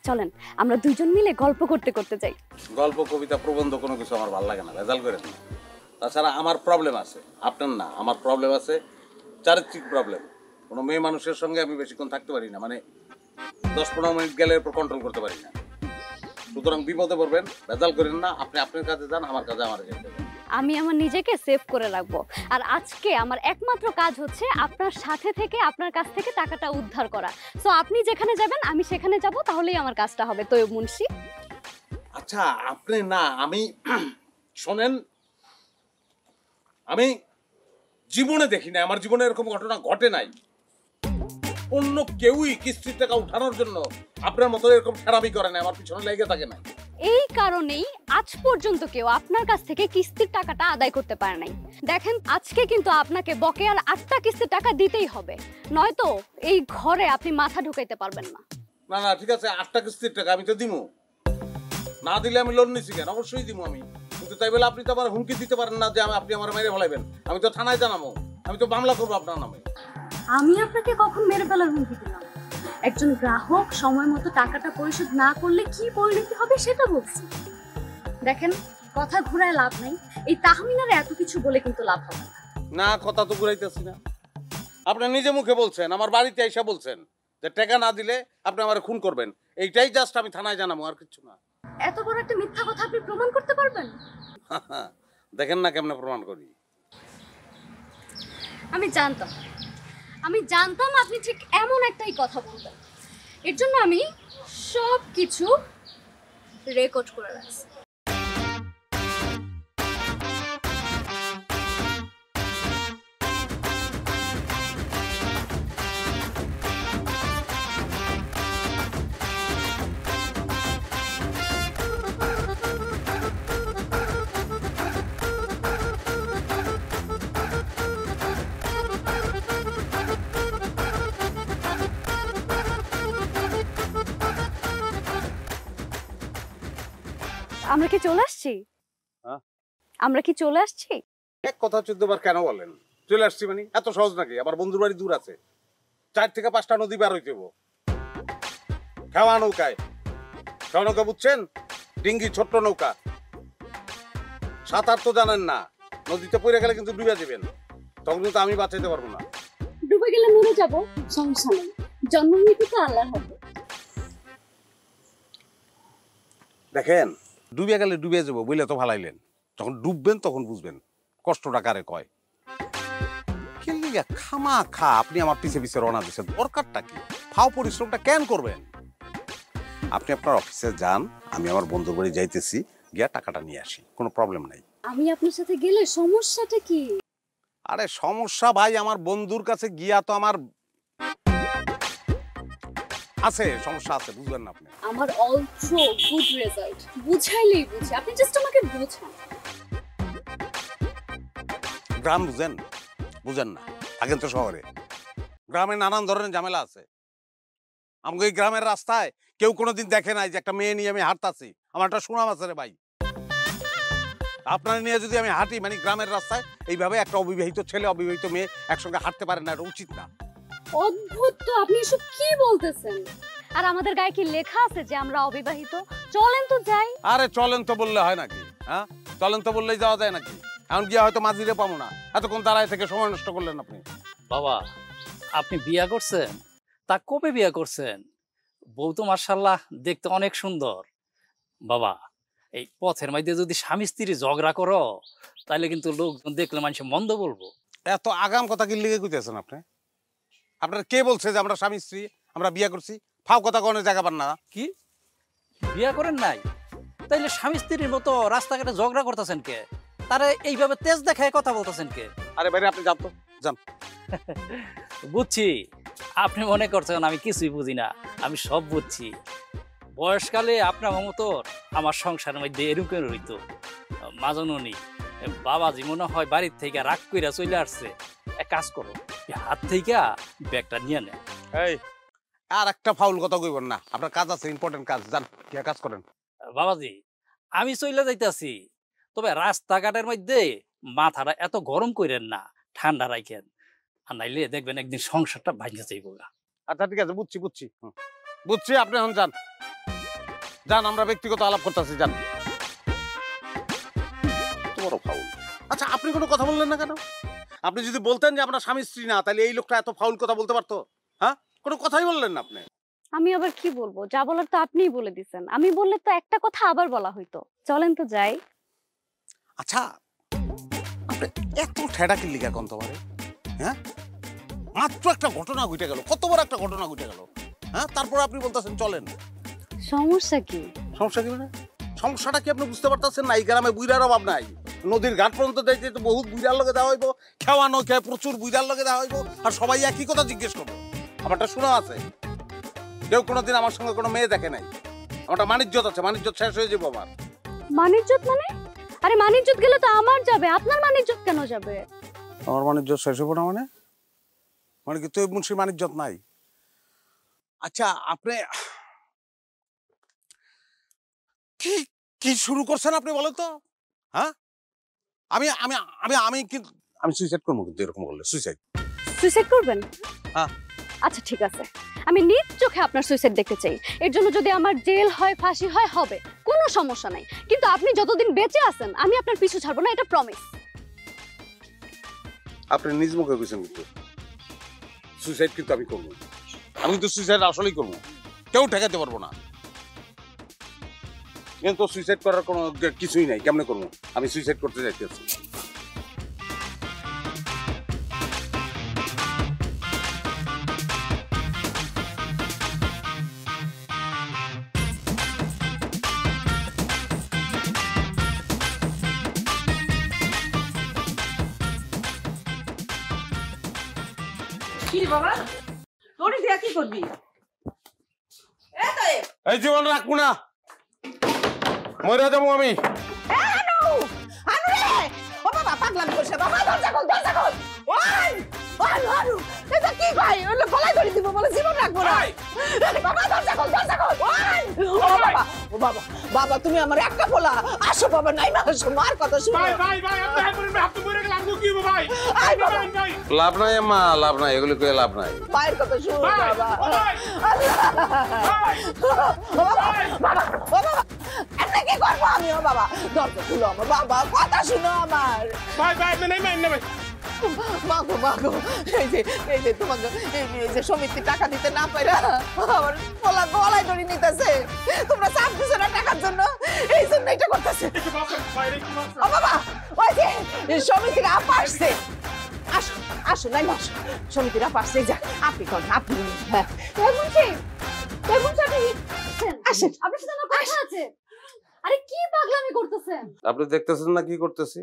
চলেন আমরা দুইজন মিলে গল্প করতে করতে যাই।
গল্প কবিতা প্রবন্ধ কোনো কিছু আমার ভালো লাগে না, ভেজাল করে না। তাছাড়া আমার প্রবলেম আছে, আপনার না, আমার প্রবলেম আছে, চারিত্রিক প্রবলেম। কোনো মেয়ে মানুষের সঙ্গে আমি বেশিক্ষণ থাকতে পারি না, মানে 10-15 মিনিট গেলে এরপর কন্ট্রোল করতে পারি না। সুতরাং বিপদে পড়বেন, ভেজাল করেন না, আপনি আপনার কাজে যান, আমার কাজে আমার যেতে যান।
আমি আমার নিজেকে সেভ করে রাখবো, আর আজকে আমার একমাত্র কাজ হচ্ছে আপনার সাথে থেকে আপনার কাছ থেকে টাকাটা উদ্ধার করা। সো আপনি যেখানে যাবেন আমি সেখানে যাব, তাহলেই আমার কাজটা হবে। তৈয়ব মুন্সি।
আচ্ছা আপনি না, আমি শোনেন, আমি জীবনে দেখি না, আমার জীবনে এরকম ঘটনা ঘটে নাই। অন্য কেউই কিস্তির টাকা উঠানোর জন্য আপনার মতো এরকম খারাপই করে না, আমার পিছনে লেগে থাকে না।
এই কারণেই আজ পর্যন্ত কেউ আপনার কাছ থেকে কিস্তির টাকাটা আদায় করতে পারে নাই। দেখেন আজকে কিন্তু আপনাকে বকেয়ার 8টা কিস্তির টাকা দিতেই হবে, নয়তো এই ঘরে আপনি মাথা ঢুকাইতে পারবেন না।
না না ঠিক আছে, 8টা কিস্তির টাকা আমি তো দিমু, না দিলে আমি লোন নিছি কেন? অবশ্যই দিমু আমি, কিন্তু তাই বলে আপনি তো আমার হুমকি দিতে পারেন না যে আপনি আমার মেরে ফেলাইবেন। আমি তো থানায় জানাবো, আমি তো মামলা করবো আপনার নামে।
আমি আপনাকে কখন মেরে ফেলার হুমকি দিলাম? একজন গ্রাহক সময় মতো টাকাটা পরিশোধ না করলে কি পরিণতি হবে সেটা বলছি। দেখেন কথা ঘুরায় লাভ নাই, এই তাহমিনারে এত কিছু বলে কিন্তু লাভ হবে না।
না কথা তো ঘুরাইতেছি না, আপনি নিজে মুখে বলছেন, আমার বাড়িতে এসে বলছেন যে টাকা না দিলে আপনি আমার খুন করবেন। এইটাই জাস্ট আমি থানায় জানাবো, আর কিছু না।
এত বড় একটা মিথ্যা কথা আপনি প্রমাণ করতে পারবেন?
দেখেন না কেমনে প্রমাণ করি।
আমি জানতাম আপনি ঠিক এমন একটাই কথা বলবেন, এর জন্য আমি সব কিছু রেকর্ড করে রাখছি। আমরা কি চলে আসছি? আমরা কি চলে আসছি?
এক কথা 14 বার কেন বলেন চলে আসছি? মানে এত সহজ নাকি? আবার বন্ধুর বাড়ি দূর আছে, 4 থেকে 5টা নদী পার হইতে হবো। খেওয়া নৌকায়, খেওয়া নৌকা বুঝছেন? ডিঙ্গি, ছোট্ট নৌকা। সাঁতার তো জানেন না, নদীতে পড়ে গেলে কিন্তু ডুবে যাবেন, তখন কিন্তু আমি বাঁচাইতে পারবো না।
ডুবে গেলে মরে যাব, সমস্যা নেই, জন্ম মৃত্যু তো আল্লাহর হাতে।
দেখেন ডুবে গেলে ডুবে যাবো বুঝলে তো ভালাইলেন, যখন ডুববেন তখন বুঝবেন কষ্টটা কারে কয়। খামা খা আপনি আমার পিছে পিছে রওনা দিচ্ছেন, দরকারটা কি? ফাও পরিশ্রমটা কেন করবেন? আপনি আপনার অফিসে যান, আমি আমার বন্ধুর বাড়ি যাইতেছি, গিয়া টাকাটা নিয়ে আসি, কোনো প্রবলেম নাই।
আমি আপনার সাথে গেলে সমস্যাটা কি?
আরে সমস্যা ভাই, আমার বন্ধুর কাছে গিয়া তো আমার আছে, সমস্যা আছে, বুঝবেন না আপনি?
আমার অলসো গুড রেজাল্ট, বুঝাইলেই বুঝি, আপনি জাস্ট আমাকে বোঝান।
গ্রাম বুঝেন? বুঝেন না, থাকেন তো শহরে। গ্রামে নানান ধরনের ঝামেলা আছে। আমাকে এই গ্রামের রাস্তায় কেউ কোনোদিন দেখে নাই যে একটা মেয়ে নিয়ে আমি হাঁটতাছি, আমার একটা সুনাম আছে রে ভাই। আপনার নিয়ে যদি আমি হাঁটি, মানে গ্রামের রাস্তায় এইভাবে একটা অবিবাহিত ছেলে অবিবাহিত মেয়ে একসঙ্গে হাঁটতে পারে না, এটা উচিত না।
অদ্ভুত তো, আপনি এসব কি বলতেছেন? আর আমাদের গায়ে কি লেখা আছে যে আমরা অবিবাহিত? চলেন তো যাই।
আরে চলেন তো বললে হয় নাকি? হ্যাঁ চলেন তো বললেই যাওয়া যায় নাকি? এখন গিয়া হয়তো মাঝিরে পাবো না, এতক্ষণ দাঁড়ায় থেকে সময় নষ্ট করলেন আপনি।
বাবা আপনি বিয়া করছেন? তা কবে বিয়া করছেন? বউ তো মাশাআল্লাহ দেখতে অনেক সুন্দর। বাবা এই পথের মধ্যে যদি স্বামী স্ত্রী ঝগড়া করো তাহলে কিন্তু লোকজন দেখলে মানুষ মন্দ বলবো।
এত আগাম কথা কি লিখে কইতেছেন আপনি? আপনার কে বলছে যে আমরা স্বামী স্ত্রী, আমরা বিয়া করছি? ফাও কথা কোনো জায়গা পান না।
কি বিয়া করেন নাই? তাইলে স্বামী স্ত্রীর মতো রাস্তাঘাটে ঝগড়া করতেছেন কে? তারে এইভাবে তেজ দেখায় কথা বলতেছেন কে?
আরে বাইরে আপনি যান তো, যান।
বুঝছি, আপনি মনে করছেন আমি কিছুই বুঝি না, আমি সব বুঝছি। বয়সকালে আপনার মতো আমার সংসারের মধ্যে এরকম হইতো। মাজননি বাবাজি মনে হয় বাড়ির থেকে রাগ কইরা চলে আসছে। এক কাজ করো, হাত থেকে ব্যাগটা নিয়ে নেন।
এই আর একটা ফাউল কথা কইবেন না, আপনার কাজ আছে, ইম্পর্টেন্ট কাজ, যান গিয়া কাজ করেন।
বাবাজি আমি চলে যাইতাছি, তবে রাস্তাঘাটের মধ্যে মাথাটা এত গরম কইরেন না, ঠান্ডা রাখেন, আর নাইলে দেখবেন একদিন সংসারটা ভাঙে যাইব।
আচ্ছা ঠিক আছে, বুঝছি বুঝছি বুঝছি। আপনি এখন যান যান, আমরা ব্যক্তিগত আলাপ করতেছি, যান। তোমারও ফাউল। আচ্ছা আপনি কোনো কথা বললেন না কেন? আপনি যদি বলতেন যে আমরা স্বামী স্ত্রী না, তাহলে এই লোকটা এত ফাউল কথা বলতে পারতো? হ্যাঁ, কোনো কথাই বললেন না আপনি।
আমি আবার কি বলবো? যা বলার তো আপনিই বলে দিছেন। আমি বললে তো একটা কথা আবার বলা হইতো। চলেন তো যাই।
আচ্ছা আপনি এত ঠেডা কিল্লি কেন তোমারে? হ্যাঁ, মাত্র একটা ঘটনা ঘটে গেল, কত বড় একটা ঘটনা ঘটে গেল। হ্যাঁ, তারপর আপনি বলতেছেন চলেন।
সমস্যা কি?
সমস্যা কি মানে? সমস্যাটা কি আপনি বুঝতে পারতেছেন না? এই গ্রামে বুইরার অভাব নাই। নদীর ঘাট পর্যন্ত দেখতে তো বহুত বুইরার লগে দেওয়া হইব, খাওয়ানো খেয়ে প্রচুর বুইরার লগে দেওয়া হইব, আর সবাই একই কথা জিজ্ঞেস করবো। আমারটা শোনা আছে, কেউ কোনোদিন আমার সঙ্গে কোনো মেয়ে দেখে নাই। আমারটা মানিজ্যত আছে, মানিজ্যত শেষ হয়ে যাবো আমার।
মানিজ্যত মানে? আরে মানিজ্যত গেলে তো আমার যাবে, আপনার মানিজ্যত কেন যাবে?
আমার মানিজ্যত শেষ হবো না মানে? মানে কি তুই মুন্সির মানিজ্যত নাই? আচ্ছা আপনি কি কি শুরু করছেন আপনি বলেন তো? হ্যাঁ, আমি আমি আমি আমি কিন্তু আমি সুইসাইড করবো, কিন্তু এরকম করলে সুইসাইড
সুইসাইড করবেন?
হ্যাঁ।
আচ্ছা ঠিক আছে, আমি নিজ চোখে আপনার সুইসাইড দেখতে চাই। এর জন্য যদি আমার জেল হয়, ফাঁসি হয়, হবে, কোনো সমস্যা নাই। কিন্তু আপনি যতদিন বেঁচে আছেন আমি আপনার পিছু ছাড়বো না, এটা প্রমিস।
আপনি নিজ মুখে কইছেন কিন্তু সুইসাইড কিন্তু আমি করবো। আমি কিন্তু সুইসাইড আসলেই করবো, কেউ ঠেকাতে পারবো না। কিন্তু সুইসাইড করার কোনো কিছুই নাই, কেমনে করবো? আমি সুইসাইড করতে যাইতেছি।
কি বাবা, তোরে দিয়া কি করবি?
এই জীবন রাখবো না, মরে যাবো আমি।
ও বাবা পাগলামি করছে বাবা, দরজা খোল, দরজা খোল। ওই ওই আনু, এটা কি ভাই? ওলে গলায় ধরে দিব বলে জীবন রাখবো না। বাবা দরজা খোল, দরজা খোল। ওই ও বাবা, ও বাবা, বাবা তুমি আমার একটা বলা। আসো বাবা, নাই মা, আসো, মার কথা শুনো।
ভাই ভাই ভাই, আপনি হাত ধরে গেলাম কি হবে ভাই?
আই বাবা,
লাভ নাই মা, লাভ নাই, এগুলি কই লাভ নাই।
মায়ের কথা শুনো বাবা। বাবা ও বাবা, এমনি কি করবো আমি? ও বাবা দরজা খুলো আমার, বাবা কথা শুনো আমার।
ভাই ভাই নাই মাইন না ভাই।
মাগো মাগো, এই যে তোমাকে এই যে সমিতি টাকা দিতে না পাইরা আমার পোলা গলায় ধরে নিতেছে। তোমরা চাপ দিছো না টাকার জন্য, এই জন্য এটা করতেছে। ও বাবা, ওই যে সমিতির আপা আসছে। আসো আসো, নাই আসো, সমিতির আপা আসছে। যা আপনি করেন, আপনি। হ্যাঁ আসেন,
আপনার সাথে আমার কথা আছে। আরে কি পাগলামি করতেছেন?
আপনি দেখতেছেন না কি করতেছি?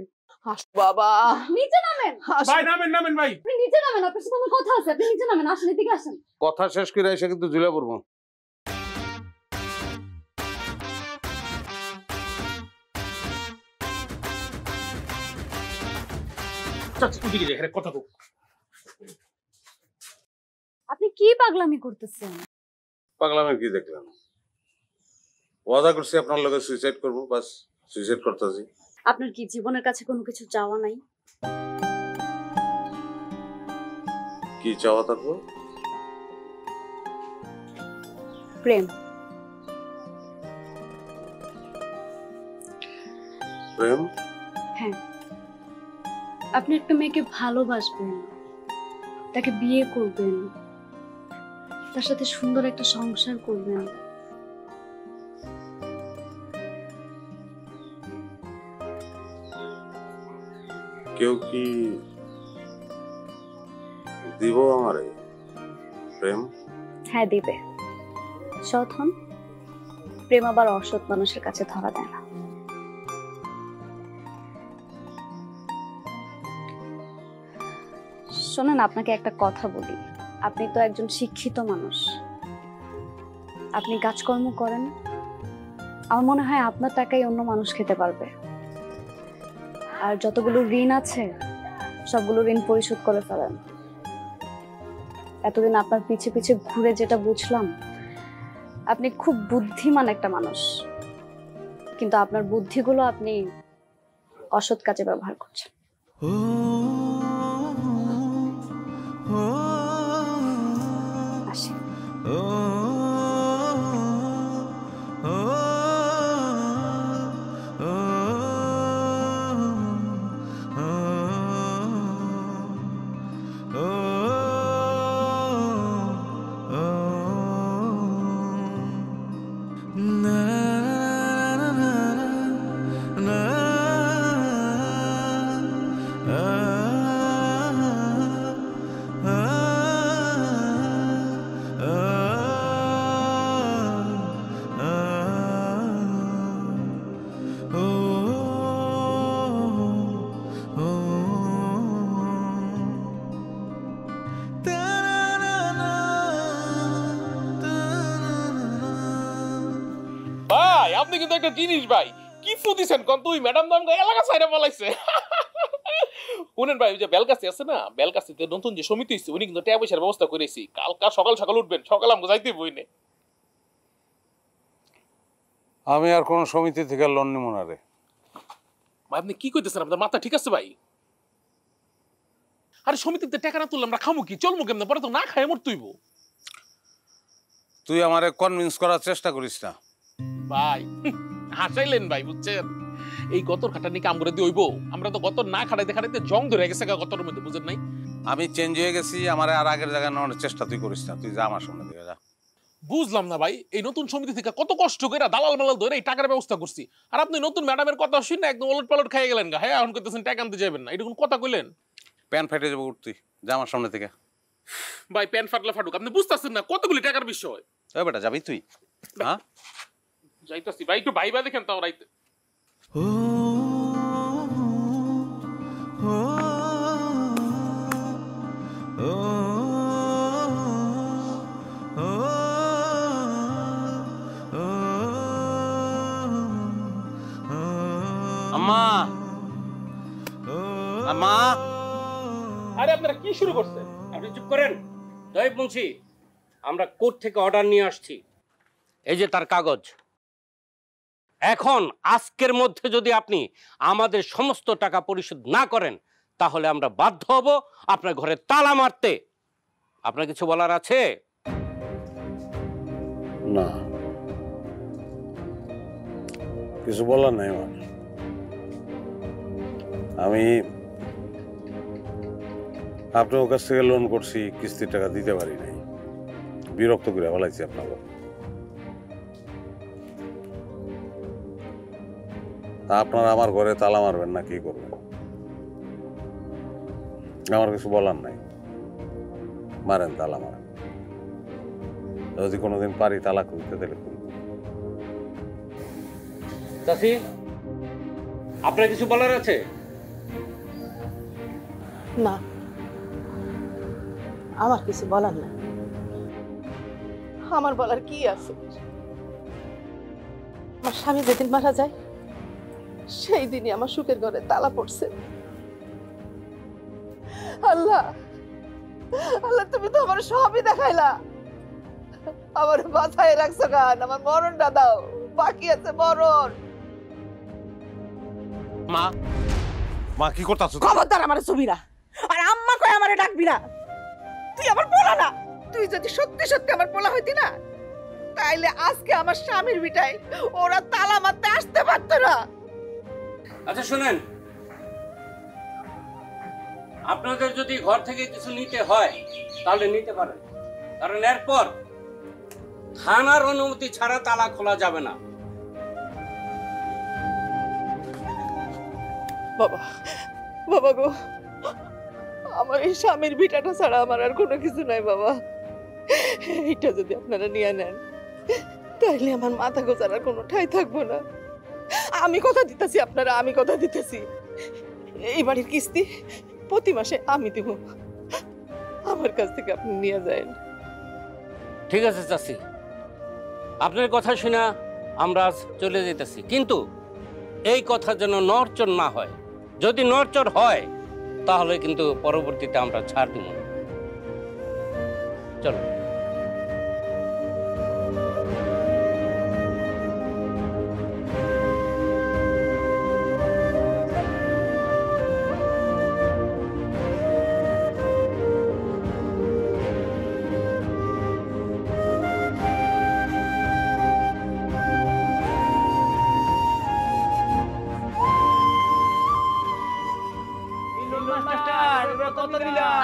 আসো বাবা,
নিচে নামেন।
ভাই নামেন নামেন ভাই,
আপনি নিচে নামেন, আপনার সাথে আমার কথা আছে। আপনি নিচে নামেন, আসেন, এদিকে আসেন।
কথা শেষ করে এসে কিন্তু ঝুলে পড়বো।
কথা তো।
আপনি কি পাগলামি করতেছেন?
পাগলামের কি দেখলাম? ওয়াদা করছি আপনার লগে সুইসাইড করবো, বাস সুইসাইড করতেছি।
আপনার কি জীবনের কাছে কোনো কিছু চাওয়া নাই?
কি চাওয়া থাকবো?
প্রেম।
প্রেম?
হ্যাঁ, আপনি একটা মেয়েকে ভালোবাসবেন, তাকে বিয়ে করবেন, তার সাথে সুন্দর একটা সংসার করবেন।
কেউ কি দিব আমারে প্রেম?
হ্যাঁ দিবে। সৎ হন, প্রেম আবার অসৎ মানুষের কাছে ধরা দেয় না। শোনেন, আপনাকে একটা কথা বলি। আপনি তো একজন শিক্ষিত মানুষ, আপনি কাজকর্ম করেন। আমার মনে হয় আপনার টাকাই অন্য মানুষ খেতে পারবে। আর যতগুলো ঋণ আছে সবগুলো ঋণ পরিশোধ করে ফেলেন। এতদিন আপনার পিছে পিছে ঘুরে যেটা বুঝলাম, আপনি খুব বুদ্ধিমান একটা মানুষ, কিন্তু আপনার বুদ্ধিগুলো আপনি অসৎ কাজে ব্যবহার করছেন। আসেন।
আপনি কিন্তু একটা জিনিস ভাই কি ফুদিছেন কোন তুই ম্যাডাম দাম এলাকা সাইডে বলাইছে শুনেন ভাই ওই যে বেলগাছি আছে না বেলগাছিতে নতুন যে সমিতি হয়েছে উনি কিন্তু টাকা পয়সার ব্যবস্থা করেছি কালকা সকাল সকাল উঠবেন সকাল আমাকে যাইতে বইনে
আমি আর কোন সমিতি থেকে লোন নিব না রে।
ভাই আপনি কি কইতেছেন আপনার মাথা ঠিক আছে ভাই আরে সমিতিতে টাকা না তুললে আমরা খামু কি চলবো কেমন পরে তো না খাই মর তুইব
তুই আমারে কনভিন্স করার চেষ্টা করিস না
ভাই হাসাইলেন ভাই বুঝছেন এই গতর খাটানি কাম করে দিয়ে হইব আমরা তো গতর না খাটাইতে খাটাইতে জং ধরে গেছে গতর মধ্যে বুঝেন নাই
আমি চেঞ্জ হয়ে গেছি আমারে আর আগের জায়গায় নেওয়ার চেষ্টা তুই করিস না তুই যা আমার সামনে দিয়ে যা
বুঝলাম না ভাই এই নতুন সমিতি থেকে কত কষ্ট করে দালাল মালাল ধরে এই টাকার ব্যবস্থা করছি আর আপনি নতুন ম্যাডামের কথা শুনে একদম ওলট পালট খাইয়ে গেলেন গা হ্যাঁ এখন করতেছেন টাকা আনতে যাবেন না এটা কোন কথা কইলেন
প্যান ফেটে যাবো উঠতি যা আমার সামনে থেকে
ভাই প্যান ফাটলে ফাটুক আপনি বুঝতেছেন না কতগুলি টাকার বিষয়
ওই বেটা যাবি তুই হ্যাঁ
যাইতাছি ভাই একটু ভাইবা দেখেন তাও রাইতে
আম্মা আম্মা
আরে আপনারা কি শুরু করছেন
আপনি চুপ করেন দয়েব মুন্সি আমরা কোর্ট থেকে অর্ডার নিয়ে আসছি এই যে তার কাগজ এখন আজকের মধ্যে যদি আপনি আমাদের সমস্ত টাকা পরিশোধ না করেন তাহলে আমরা বাধ্য হব আপনার ঘরে তালা মারতে আপনার কিছু বলার আছে
না কিছু বলার নাই আমার আমি আপনার কাছ থেকে লোন করছি কিস্তির টাকা দিতে পারি নাই বিরক্ত করে ফেলাইছি আপনাকে আপনারা আমার ঘরে তালা মারবেন না কি করবেন আমার কিছু বলার নাই মারেন তালা মারেন যদি কোনোদিন পারি তালা খুলতে দিলে খুলব
চাচি আপনার কিছু বলার আছে
না আমার কিছু বলার না আমার বলার কি আছে আমার স্বামী যেদিন মারা যায় সেই দিনই আমার সুখের ঘরে তালা পড়ছে আল্লাহ আল্লাহ তুমি তো আমার সবই দেখাইলা আমার মাথায় রাখছো গান আমার মরণটা দাও বাকি আছে মরণ
মা মা কি করতাছো
খবরদার আমার ছবি না আর আম্মা কই আমারে ডাকবি না তুই আমার পোলা না তুই যদি সত্যি সত্যি আমার পোলা হইতি না তাইলে আজকে আমার স্বামীর বিটায় ওরা তালা মারতে আসতে পারতো না
আচ্ছা শুনেন আপনাদের যদি ঘর থেকে কিছু নিতে হয় তাহলে নিতে পারেন কারণ এরপর থানার অনুমতি ছাড়া তালা খোলা যাবে না
বাবা বাবা গো আমার এই স্বামীর বিটাটা ছাড়া আমার আর কোনো কিছু নাই বাবা এইটা যদি আপনারা নিয়ে নেন তাইলে আমার মাথা গোজার আর কোনো ঠাঁই থাকবো না আমি কথা দিতেছি আপনারা আমি কথা দিতেছি এই বাড়ির কিস্তি প্রতি মাসে আমি দিব আমার কাছ থেকে আপনি নিয়ে যান
ঠিক আছে চাচি আপনার কথা শুনে আমরা আজ চলে যেতেছি কিন্তু এই কথা যেন নড়চড় না হয় যদি নড়চড় হয় তাহলে কিন্তু পরবর্তীতে আমরা ছাড় দিব চলো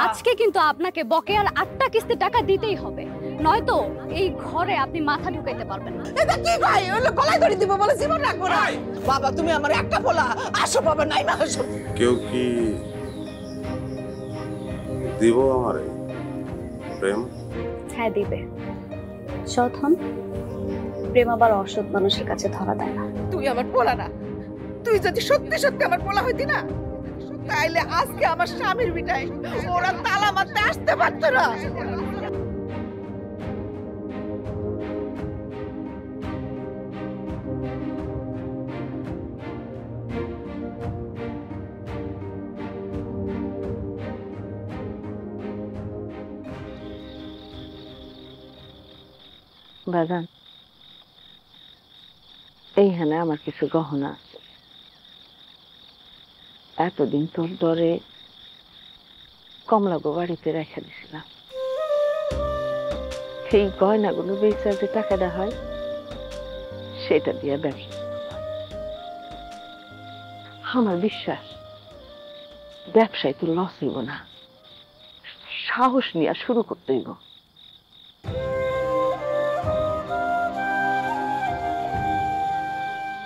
আজকে কিন্তু আপনাকে বকেয়ার 8টা কিস্তি টাকা দিতেই হবে নয়তো এই ঘরে আপনি মাথা ঢুকাইতে পারবেন না
এটা কি ভাই ওগুলো গলায় ধরে দিব বলে জীবন রাখবো না বাবা তুমি আমার একটা পোলা আসো বাবা নাই মা আসো
কেউ কি দিব আমারে প্রেম
হ্যাঁ দিবে সৎ হন প্রেম আবার অসৎ মানুষের কাছে ধরা দেয় না
তুই আমার পোলা না তুই যদি সত্যি সত্যি আমার পোলা হইতি না তাইলে আজকে আমার স্বামীর বিটায় ওরা তালা মারতে আসতে পারতো না
বাজান, এইখানে আমার কিছু গহনা আছে। এতদিন তোর ডরে কমলাগো বাড়িতে রেখে দিছিলাম। সেই গয়নাগুলো বেচা যে টাকাটা হয় সেটা দিয়ে ব্যবসা। আমার বিশ্বাস ব্যবসায় তো লস হইব না, সাহস নিয়ে শুরু করতে হইব।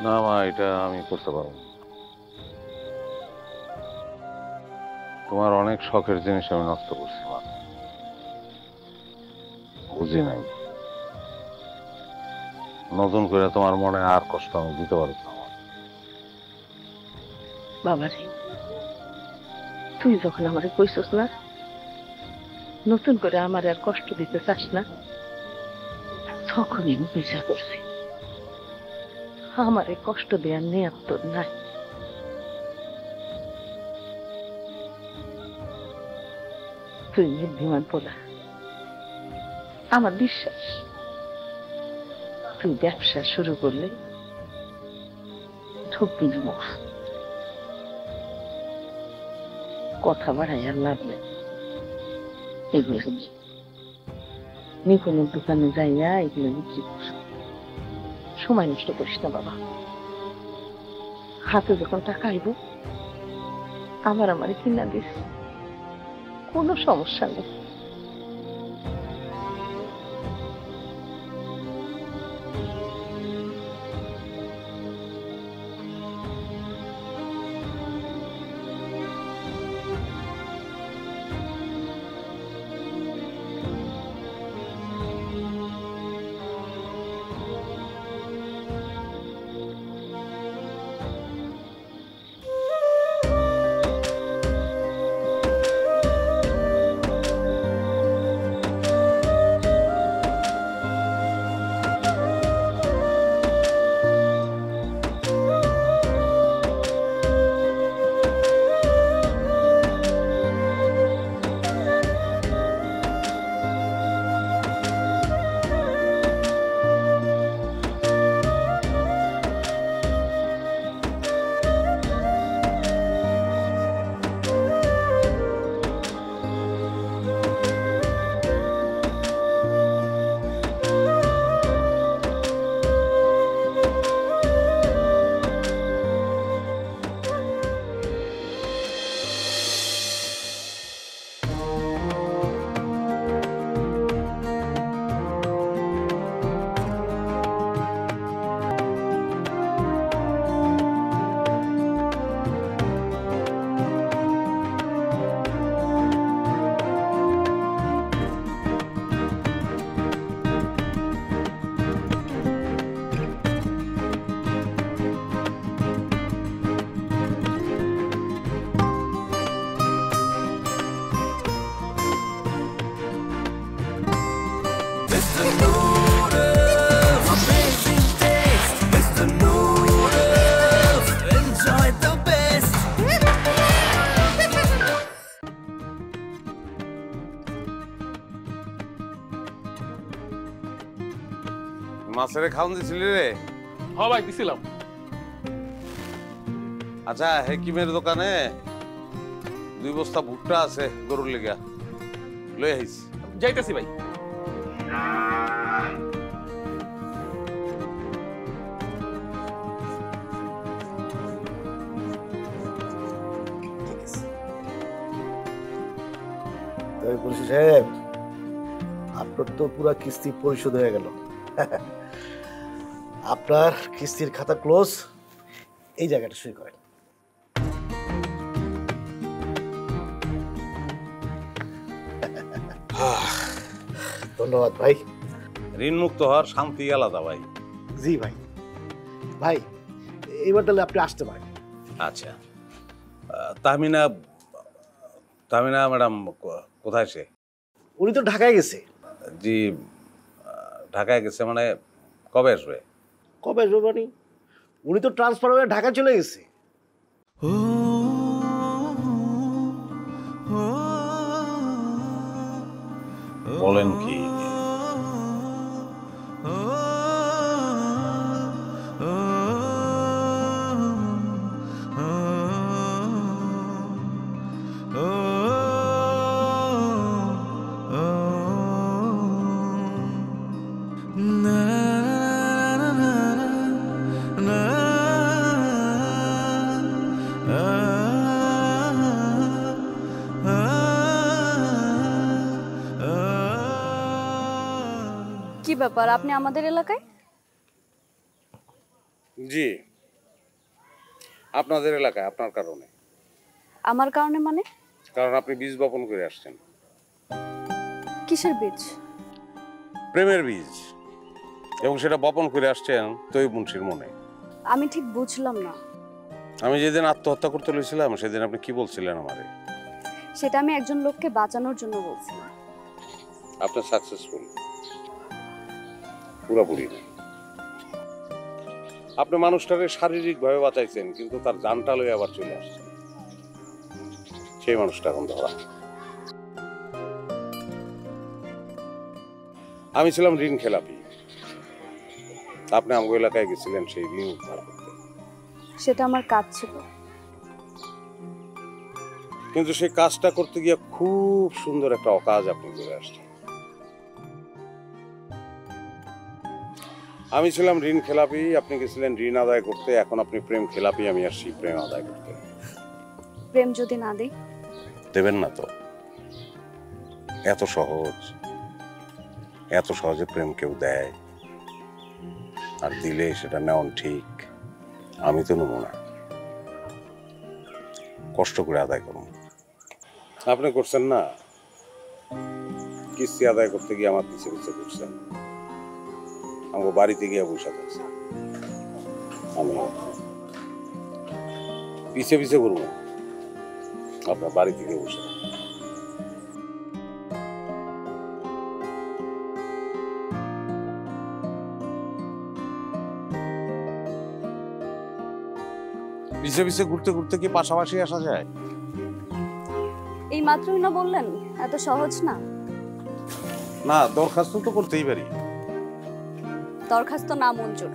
না মা, এটা আমি করতে পারবো না। তোমার অনেক শখের জিনিস আমি নষ্ট করছি মা, বুঝি নাই। নতুন করে তোমার মনে আর কষ্ট আমি দিতে পারবো না।
বাবারে, তুই যখন আমারে কইছস না নতুন করে আমার আর কষ্ট দিতে চাস না, তখনই আমি বিচার করছি আমারে কষ্ট দেওয়ার নিয়ত তোর নাই। তুই নির্ভিমান পোলা, আমার বিশ্বাস তুই ব্যবসা শুরু করলে ঢুকবি না মুখ। কথা বাড়াই আর লাভ নেই। এগুলো নিকোনের দোকানে যাইয়া এগুলো বিক্রি কর। সময় নষ্ট করিস না বাবা। হাতে যখন টাকা আইব আমারে কিনা দিস, কোনো সমস্যা নেই।
মাছের খাওয়ান দিছিলি রে?
হ্যাঁ ভাই দিছিলাম।
আচ্ছা, হেকিমের দোকানে 2 বস্তা ভুট্টা আছে গরুর লেগা, লই আইস।
যাইতেছি ভাই।
পুলিশ সাহেব, আপনার তো পুরো কিস্তি পরিশোধ হয়ে গেল। আপনার কিস্তির খাতা ক্লোজ। এই জায়গাটা সই করেন। ধন্যবাদ ভাই।
ঋণ মুক্ত হওয়ার শান্তি আলাদা ভাই।
জি ভাই। ভাই এবার তাহলে আপনি আসতে পারেন।
আচ্ছা, তাহমিনা তাহমিনা ম্যাডাম কোথায় সে?
উনি তো ঢাকায় গেছে।
জি, ঢাকায় গেছে মানে কবে আসবে?
কবে আসবে মানে? উনি তো ট্রান্সফার হয়ে ঢাকা চলে গেছে।
বলেন কি?
ব্যাপার, আপনি আমাদের এলাকায়?
জি, আপনাদের এলাকায় আপনার কারণে।
আমার কারণে মানে?
কারণ আপনি বীজ বপন করে আসছেন।
কিসের বীজ?
প্রেমের বীজ, এবং সেটা বপন করে আসছেন তৈব মুন্সির মনে।
আমি ঠিক বুঝলাম না।
আমি যেদিন আত্মহত্যা করতে লইছিলাম সেদিন আপনি কি বলছিলেন আমারে?
সেটা আমি একজন লোককে বাঁচানোর জন্য বলছিলাম।
আপনার সাকসেসফুল পুরোপুরি না। আপনি মানুষটাকে শারীরিক ভাবে বাঁচাইছেন, কিন্তু তার জানটা লয়ে আবার চলে আসছেন। সেই মানুষটা এখন ধরা। আমি ছিলাম ঋণ খেলাপি, আপনি আমগো এলাকায় গেছিলেন সেই ঋণ উদ্ধার করতে।
সেটা আমার কাজ ছিল।
কিন্তু সেই কাজটা করতে গিয়ে খুব সুন্দর একটা অকাজ আপনি করে আসছেন। আমি ছিলাম ঋণ খেলাপি, আপনি গেছিলেন ঋণ আদায় করতে। এখন আপনি প্রেম খেলাপি, আমি আসছি প্রেম আদায় করতে।
প্রেম যদি না দেই?
দেবেন না তো? এত সহজে প্রেম কেউ দেয়? আর দিলে সেটা নেওয়ান ঠিক? আমি তো নেব না, কষ্ট করে আদায় করুন। আপনি করছেন না, কিস্তি আদায় করতে গিয়ে আমার পিছে পিছে করছেন, আমার বাড়িতে গিয়ে বসে থাকছে। আমি পিছে পিছে করবো আপনার বাড়ি থেকে বসে। পিছে পিছে ঘুরতে ঘুরতে কি পাশাপাশি আসা যায়?
এই মাত্রই না বললেন এত সহজ না।
না, দরখাস্ত তো করতেই পারি।
দরখাস্ত না মঞ্জুর।